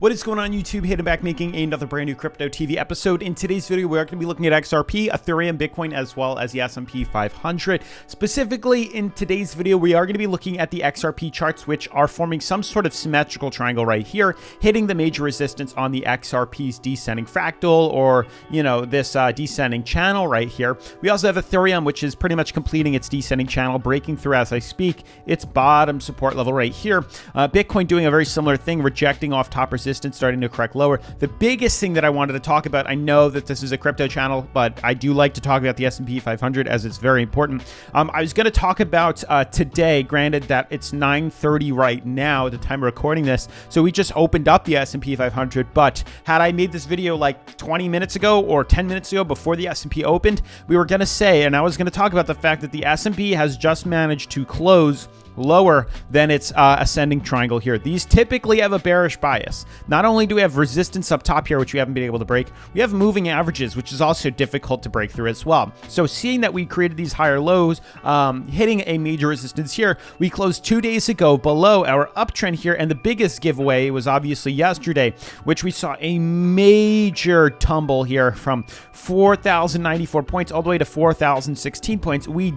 What is going on YouTube? Hayden back making another brand new Crypto TV episode. In today's video, we're going to be looking at XRP, Ethereum, Bitcoin, as well as the S&P 500. Specifically, in today's video, we are going to be looking at the XRP charts, which are forming some sort of symmetrical triangle right here, hitting the major resistance on the XRP's descending fractal, or, you know, this descending channel right here. We also have Ethereum, which is pretty much completing its descending channel, breaking through as I speak, its bottom support level right here. Bitcoin doing a very similar thing, rejecting off top resistance, starting to correct lower. The biggest thing that I wanted to talk about, I know that this is a crypto channel, but I do like to talk about the S&P 500 as it's very important. I was going to talk about today, granted that it's 9:30 right now at the time of recording this, so we just opened up the S&P 500, but had I made this video like 20 minutes ago or 10 minutes ago before the S&P opened, we were going to say, and I was going to talk about the fact that the S&P has just managed to close lower than its ascending triangle here. These typically have a bearish bias. Not only do we have resistance up top here, which we haven't been able to break, we have moving averages, which is also difficult to break through as well. So seeing that we created these higher lows, hitting a major resistance here, we closed 2 days ago below our uptrend here, and the biggest giveaway was obviously yesterday, which we saw a major tumble here from 4,094 points all the way to 4,016 points. We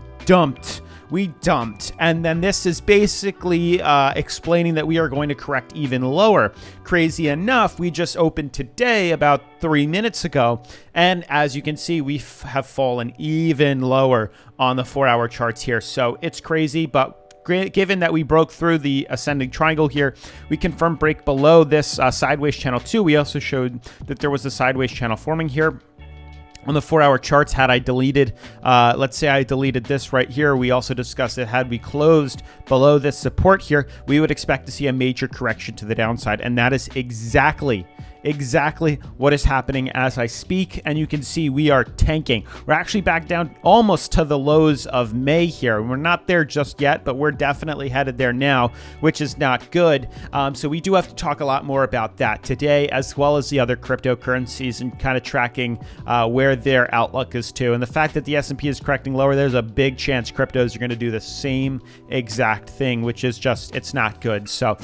dumped, and then this is basically explaining that we are going to correct even lower. Crazy enough, we just opened today about 3 minutes ago, and as you can see, we have fallen even lower on the 4-hour charts here. So it's crazy, but given that we broke through the ascending triangle here, we confirmed break below this sideways channel too. We also showed that there was a sideways channel forming here. On the 4-hour charts, had I deleted, let's say I deleted this right here, we also discussed that had we closed below this support here, we would expect to see a major correction to the downside. And that is exactly what is happening as I speak. And you can see we are tanking. We're actually back down almost to the lows of May here. We're not there just yet, but we're definitely headed there now, which is not good. So we do have to talk a lot more about that today, as well as the other cryptocurrencies, and kind of tracking where their outlook is too. And the fact that the S&P is correcting lower, there's a big chance cryptos are going to do the same exact thing, which is just, it's not good. So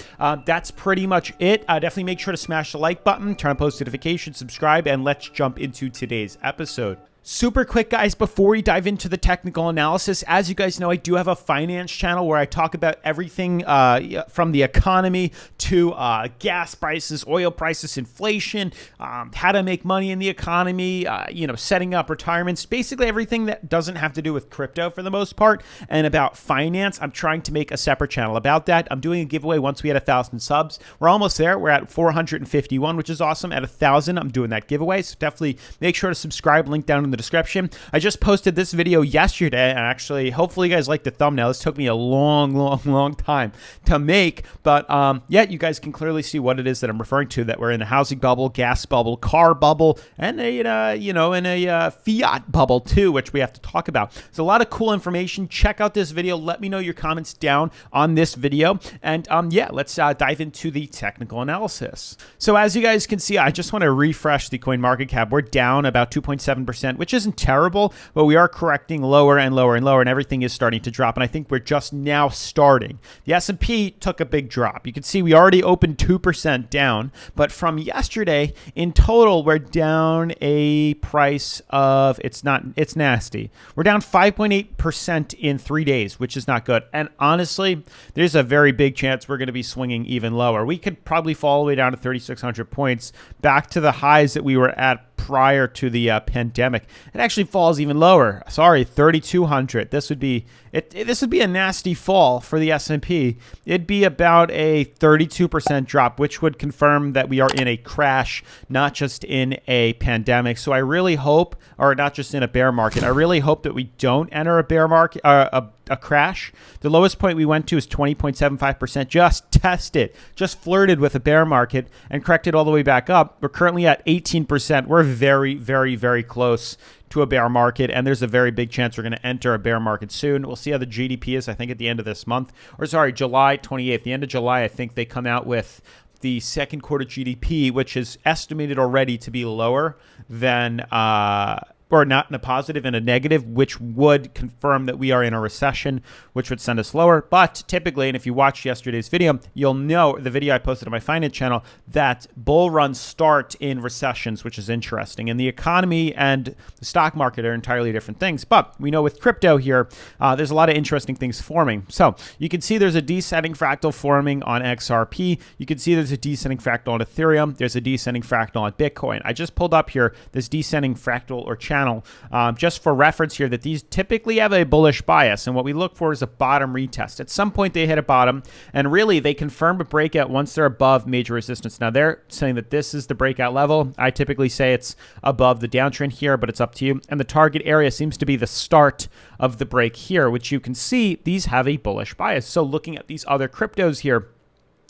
that's pretty much it. Definitely make sure to smash the like button, turn on post notifications, subscribe, and let's jump into today's episode. Super quick, guys, before we dive into the technical analysis, as you guys know, I do have a finance channel where I talk about everything from the economy to gas prices, oil prices, inflation, how to make money in the economy, you know, setting up retirements, basically everything that doesn't have to do with crypto for the most part, and about finance. I'm trying to make a separate channel about that. I'm doing a giveaway once we hit 1,000 subs. We're almost there. We're at 451, which is awesome. At 1,000, I'm doing that giveaway, so definitely make sure to subscribe. Link down in the description. I just posted this video yesterday, and actually, hopefully you guys like the thumbnail. This took me a long time to make, but yeah, you guys can clearly see what it is that I'm referring to, that we're in a housing bubble, gas bubble, car bubble, and a fiat bubble too, which we have to talk about. There's a lot of cool information. Check out this video. Let me know your comments down on this video, and yeah, let's dive into the technical analysis. So as you guys can see, I just want to refresh the coin market cap. We're down about 2.7%, which isn't terrible, but we are correcting lower and lower and lower, and everything is starting to drop, and I think we're just now starting. The S&P took a big drop. You can see we already opened 2% down, but from yesterday, in total, we're down a price of, it's nasty. We're down 5.8% in 3 days, which is not good, and honestly, there's a very big chance we're going to be swinging even lower. We could probably fall all the way down to 3,600 points, back to the highs that we were at prior to the pandemic. It actually falls even lower. Sorry, 3,200. This would be this would be a nasty fall for the S&P. It'd be about a 32% drop, which would confirm that we are in a crash, not just in a pandemic. So I really hope, or not just in a bear market, I really hope that we don't enter a bear market, a crash. The lowest point we went to is 20.75%. Just tested, just flirted with a bear market and corrected all the way back up. We're currently at 18%. We're very close to a bear market, and there's a very big chance we're going to enter a bear market soon. We'll see how the GDP is, I think, at the end of this month, or sorry, July 28th. The end of July, I think they come out with the second quarter GDP, which is estimated already to be lower than or not in a positive, in a negative, which would confirm that we are in a recession, which would send us lower. But typically, and if you watched yesterday's video, you'll know the video I posted on my finance channel that bull runs start in recessions, which is interesting. And the economy and the stock market are entirely different things. But we know with crypto here, there's a lot of interesting things forming. So you can see there's a descending fractal forming on XRP. You can see there's a descending fractal on Ethereum. There's a descending fractal on Bitcoin. I just pulled up here this descending fractal or channel just for reference here, that these typically have a bullish bias, and what we look for is a bottom retest. At some point they hit a bottom, and really they confirm a breakout once they're above major resistance. Now they're saying that this is the breakout level. I typically say it's above the downtrend here, but it's up to you. And the target area seems to be the start of the break here, which you can see these have a bullish bias. So looking at these other cryptos here,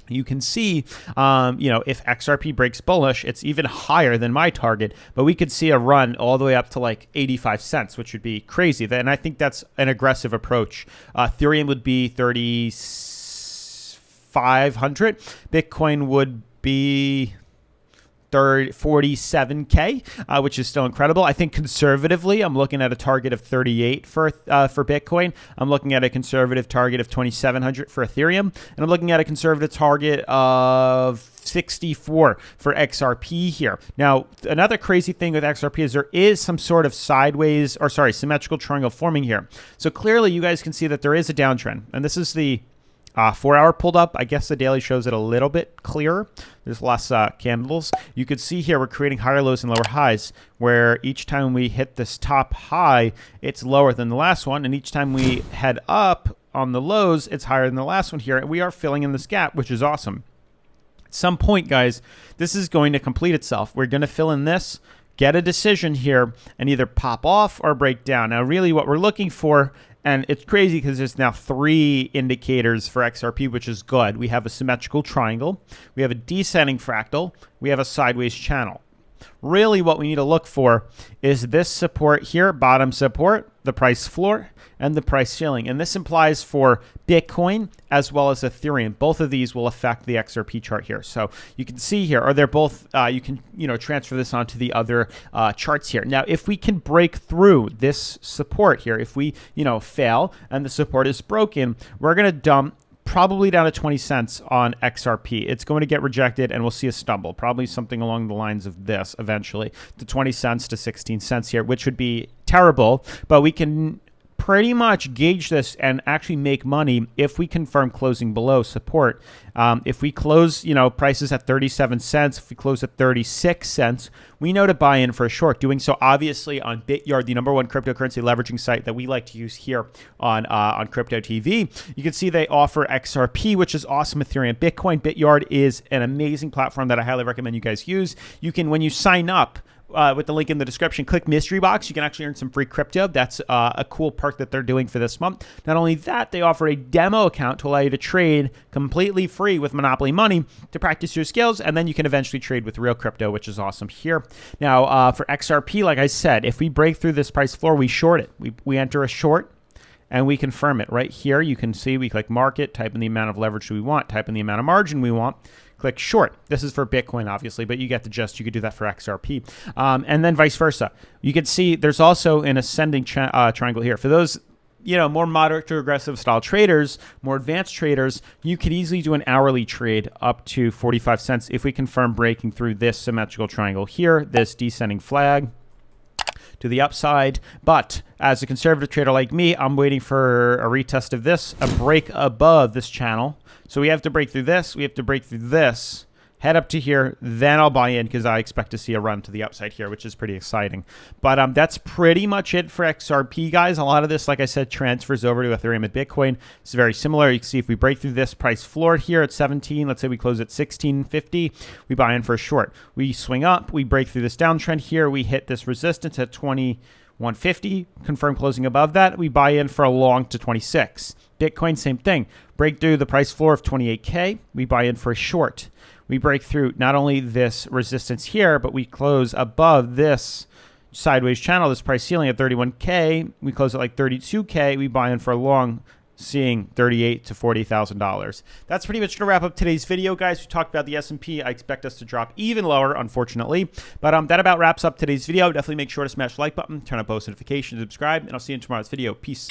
you can see, if XRP breaks bullish, it's even higher than my target, but we could see a run all the way up to like 85 cents, which would be crazy. And I think that's an aggressive approach. Ethereum would be 3,500. Bitcoin would be 47K, which is still incredible. I think conservatively, I'm looking at a target of 38 for Bitcoin. I'm looking at a conservative target of 2,700 for Ethereum, and I'm looking at a conservative target of 64 for XRP here. Now, another crazy thing with XRP is there is some sort of symmetrical triangle forming here. So clearly, you guys can see that there is a downtrend, and this is the 4-hour pulled up. I guess the daily shows it a little bit clearer. There's less candles. You could see here we're creating higher lows and lower highs, where each time we hit this top high, it's lower than the last one, and each time we head up on the lows, it's higher than the last one here, and we are filling in this gap, which is awesome. At some point, guys, this is going to complete itself. We're going to fill in this, get a decision here, and either pop off or break down. Now, really what we're looking for, and it's crazy because there's now 3 indicators for XRP, which is good. We have a symmetrical triangle, we have a descending fractal, we have a sideways channel. Really what we need to look for is this support here, bottom support, the price floor, and the price ceiling. And this implies for Bitcoin as well as Ethereum. Both of these will affect the XRP chart here. So you can see here, or they're both, you can transfer this onto the other charts here. Now, if we can break through this support here, if we fail and the support is broken, we're going to dump probably down to 20 cents on XRP. It's going to get rejected and we'll see a stumble, probably something along the lines of this eventually, to 20 cents to 16 cents here, which would be terrible, but we can pretty much gauge this and actually make money if we confirm closing below support. If we close, prices at 37 cents, if we close at 36 cents, we know to buy in for a short. Doing so obviously on Bityard, the #1 cryptocurrency leveraging site that we like to use here on Crypto TV. You can see they offer XRP, which is awesome, Ethereum, Bitcoin. Bityard is an amazing platform that I highly recommend you guys use. You can, when you sign up, with the link in the description, click mystery box. You can actually earn some free crypto. That's a cool perk that they're doing for this month. Not only that, they offer a demo account to allow you to trade completely free with Monopoly money to practice your skills, and then you can eventually trade with real crypto, which is awesome here. Now, for XRP, like I said, if we break through this price floor, we short it. We enter a short, and we confirm it. Right here, you can see we click market, type in the amount of leverage we want, type in the amount of margin we want, click short. This is for Bitcoin, obviously, but you get the gist. You could do that for XRP. And then vice versa. You can see there's also an ascending triangle here. For those more moderate to aggressive style traders, more advanced traders, you could easily do an hourly trade up to 45 cents if we confirm breaking through this symmetrical triangle here, this descending flag to the upside. But as a conservative trader like me, I'm waiting for a retest of this, a break above this channel. So we have to break through this, we have to break through this, head up to here, then I'll buy in because I expect to see a run to the upside here, which is pretty exciting. But that's pretty much it for XRP, guys. A lot of this, like I said, transfers over to Ethereum and Bitcoin. It's very similar. You can see if we break through this price floor here at 17, let's say we close at 16.50, we buy in for a short. We swing up, we break through this downtrend here, we hit this resistance at 21.50, confirm closing above that, we buy in for a long to 26. Bitcoin, same thing. Break through the price floor of 28K, we buy in for a short. We break through not only this resistance here, but we close above this sideways channel, this price ceiling at 31K. We close at like 32K. We buy in for a long seeing $38,000 to $40,000. That's pretty much going to wrap up today's video, guys. We talked about the S&P. I expect us to drop even lower, unfortunately. But that about wraps up today's video. Definitely make sure to smash the like button, turn on post notifications, subscribe, and I'll see you in tomorrow's video. Peace.